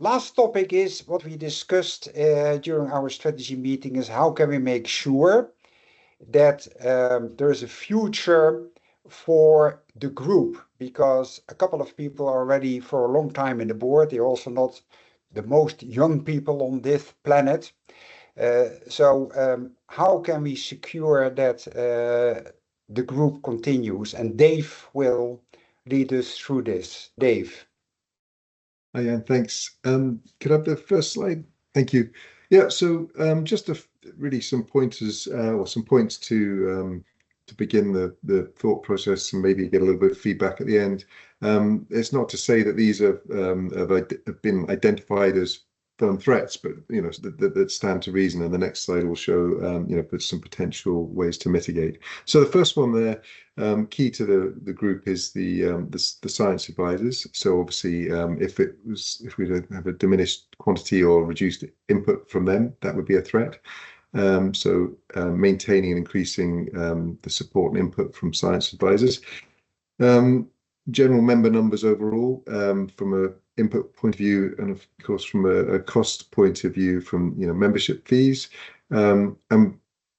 Last topic is what we discussed during our strategy meeting is how can we make sure that there is a future for the group, because a couple of people are already for a long time in the board. They're also not the most young people on this planet. So how can we secure that the group continues? And Dave will lead us through this. Dave. Hi, Jan, thanks. Could I have the first slide? Thank you. Yeah, so just really some pointers or some points to begin the thought process and maybe get a little bit of feedback at the end. It's not to say that these have been identified as firm threats, but that stand to reason. And the next slide will show put some potential ways to mitigate. So the first one there, key to the group is the science advisors. So obviously, if we have a diminished quantity or reduced input from them, that would be a threat. So maintaining and increasing the support and input from science advisors. General member numbers overall, from a input point of view, and of course from a cost point of view, from membership fees. And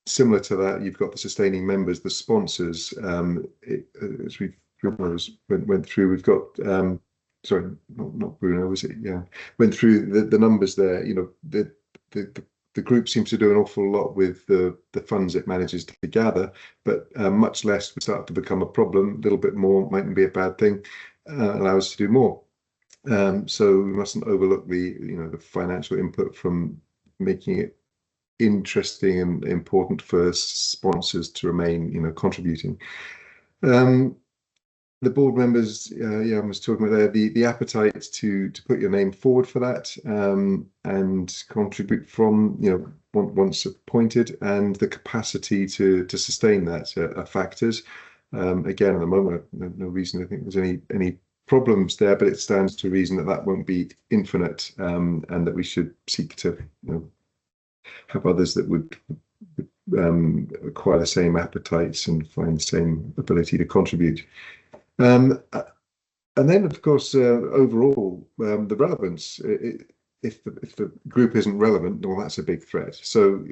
similar to that, you've got the sustaining members, the sponsors. As we went through, we've got sorry, not Bruno, was it? Yeah, went through the numbers there. The group seems to do an awful lot with the funds it manages to gather, but much less would start to become a problem. A little bit more mightn't be a bad thing. Allow us to do more. So we mustn't overlook the financial input from making it interesting and important for sponsors to remain contributing. The board members, I was talking about there, the appetite to put your name forward for that and contribute from once appointed, and the capacity to sustain that are factors. Again, at the moment, no reason to think there's any problems there, but it stands to reason that won't be infinite, and that we should seek to have others that would acquire the same appetites and find the same ability to contribute. And then, of course, overall, the relevance. If the group isn't relevant, well, that's a big threat. So,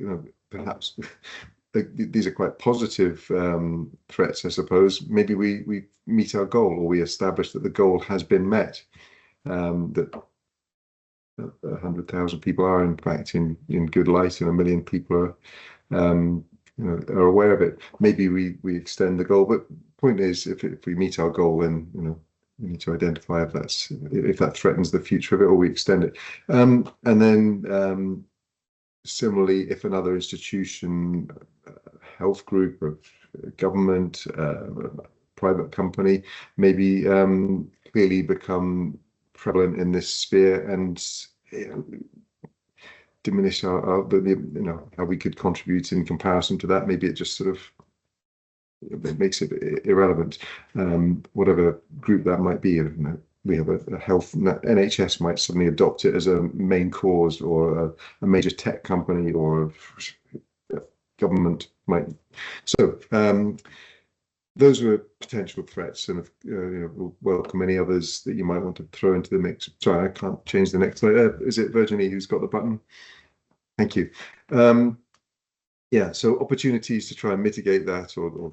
perhaps these are quite positive threats, I suppose. Maybe we meet our goal, or we establish that the goal has been met. That 100,000 people are, in fact, in good light, and 1 million people are aware of it. Maybe we extend the goal, but point is, if we meet our goal, then we need to identify if that threatens the future of it, or we extend it. And then similarly, if another institution, health group, or government, private company, maybe clearly become prevalent in this sphere and diminish how we could contribute in comparison to that. Maybe it just sort of it makes it irrelevant, whatever group that might be. We have a health, NHS might suddenly adopt it as a main cause, or a major tech company, or government might. So those were potential threats, and we'll welcome any others that you might want to throw into the mix. Sorry, I can't change the next slide. Is it Virginie who's got the button? Thank you. Yeah, so opportunities to try and mitigate that, or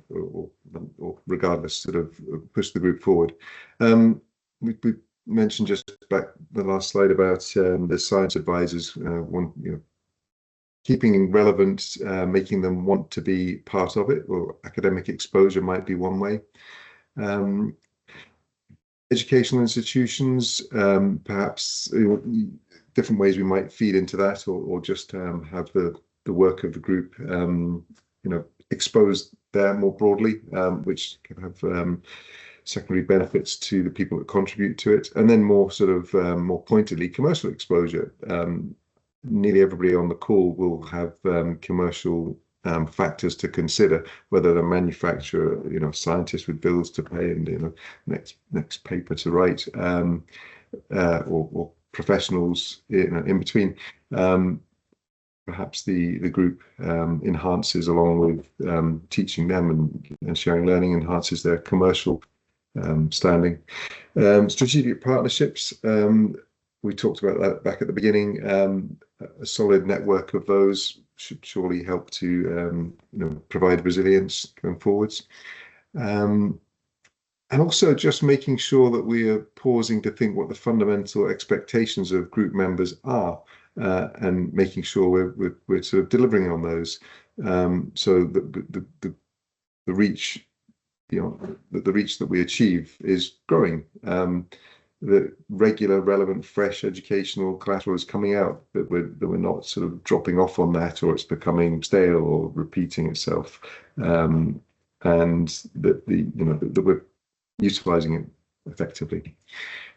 regardless, sort of push the group forward. We mentioned just back the last slide about the science advisors, keeping relevant, making them want to be part of it, or academic exposure might be one way. Educational institutions, perhaps different ways we might feed into that, or just have the work of the group exposed there more broadly, which can have secondary benefits to the people that contribute to it. And then more sort of more pointedly, commercial exposure. Nearly everybody on the call will have commercial factors to consider, whether the manufacturer, scientists with bills to pay and next paper to write, or professionals in between. Perhaps the group enhances, along with teaching them and sharing learning, enhances their commercial standing. Strategic partnerships. we talked about that back at the beginning. A solid network of those should surely help to provide resilience going forwards. And also just making sure that we are pausing to think what the fundamental expectations of group members are, and making sure we're sort of delivering on those, so that the reach, the reach that we achieve is growing. The regular, relevant, fresh educational collateral is coming out, that we're not sort of dropping off on that, or it's becoming stale or repeating itself, and that that we're utilizing it effectively,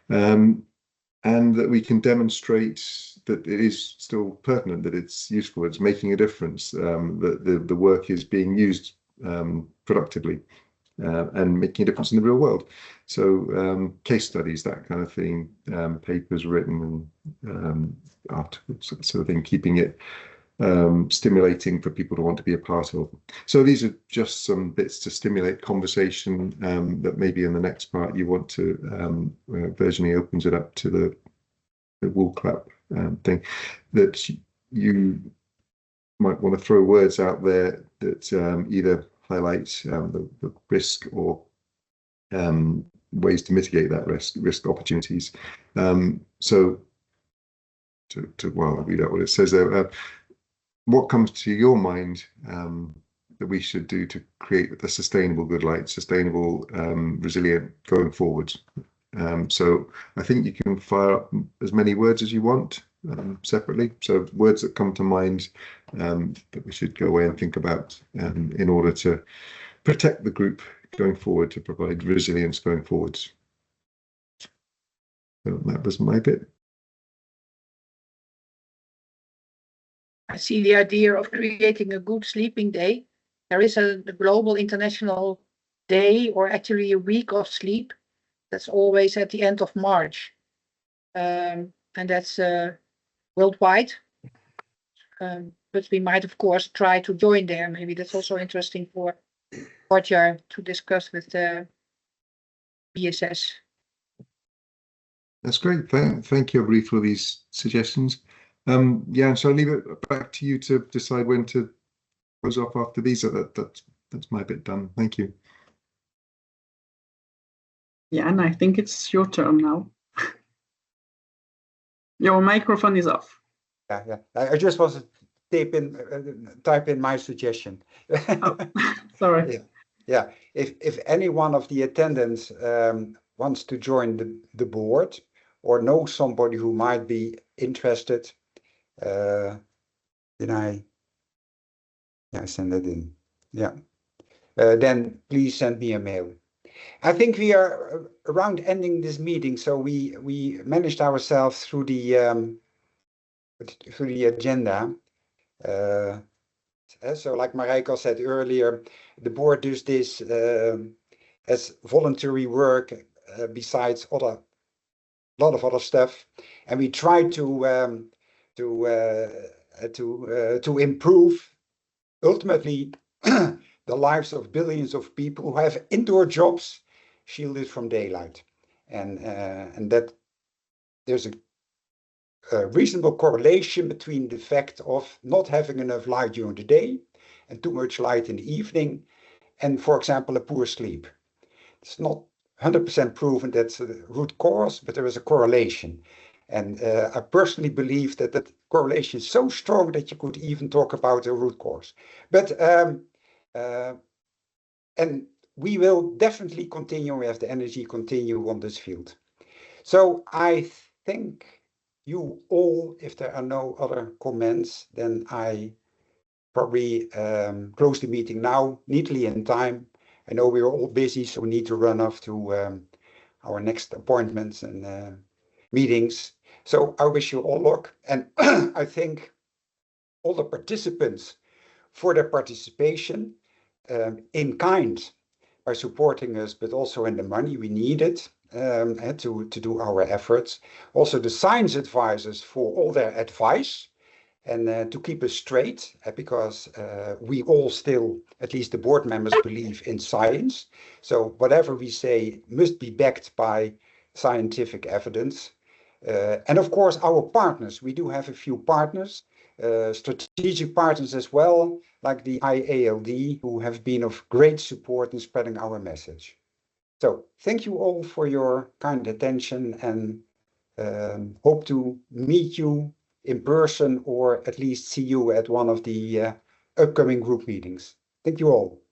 and that we can demonstrate that it is still pertinent, that it's useful, it's making a difference, that the work is being used productively, and making a difference in the real world. So case studies, that kind of thing, papers written, and articles, that sort of thing, keeping it stimulating for people to want to be a part of. So these are just some bits to stimulate conversation, that maybe in the next part you want to, Virginie opens it up to the wool clap thing, that you might want to throw words out there that either highlight the risk, or ways to mitigate that risk opportunities. So well, read out what it says there. What comes to your mind that we should do to create the sustainable good light, sustainable, resilient going forward? So I think you can fire up as many words as you want separately. So words that come to mind that we should go away and think about in order to protect the group going forward, to provide resilience going forwards. So that was my bit. I see the idea of creating a good sleeping day. There is a global international day, or actually a week of sleep. That's always at the end of March. And that's worldwide. But we might, of course, try to join there. Maybe that's also interesting for Roger to discuss with the BSS. That's great. Thank you, everybody, for these suggestions. Yeah, so I'll leave it back to you to decide when to close off after these. That's my bit done. Thank you. Yeah, and I think it's your turn now. Your microphone is off. Yeah. I just was type in my suggestion. Oh, sorry. Yeah. If any one of the attendants wants to join the board, or knows somebody who might be interested, then I send that in. Yeah. Then please send me a mail. I think we are around ending this meeting, so we managed ourselves through the agenda. So like Marijke said earlier, the board does this as voluntary work, besides a lot of other stuff, and we try to improve ultimately the lives of billions of people who have indoor jobs shielded from daylight, and that there's a reasonable correlation between the fact of not having enough light during the day and too much light in the evening, and, for example, a poor sleep. It's not 100% proven that's the root cause, but there is a correlation. And I personally believe that that correlation is so strong that you could even talk about a root cause. But and we will definitely continue, we have the energy continue on this field. So I think you all, if there are no other comments, then I probably close the meeting now, neatly in time. I know we're all busy, so we need to run off to our next appointments and meetings. So I wish you all luck, and I thank all the participants for their participation in kind by supporting us, but also in the money we needed to do our efforts. Also the science advisors for all their advice, and to keep us straight, because we all still, at least the board members, believe in science. So whatever we say must be backed by scientific evidence. And of course, our partners. We do have a few partners, strategic partners as well, like the IALD, who have been of great support in spreading our message. So thank you all for your kind attention, and hope to meet you in person or at least see you at one of the upcoming group meetings. Thank you all.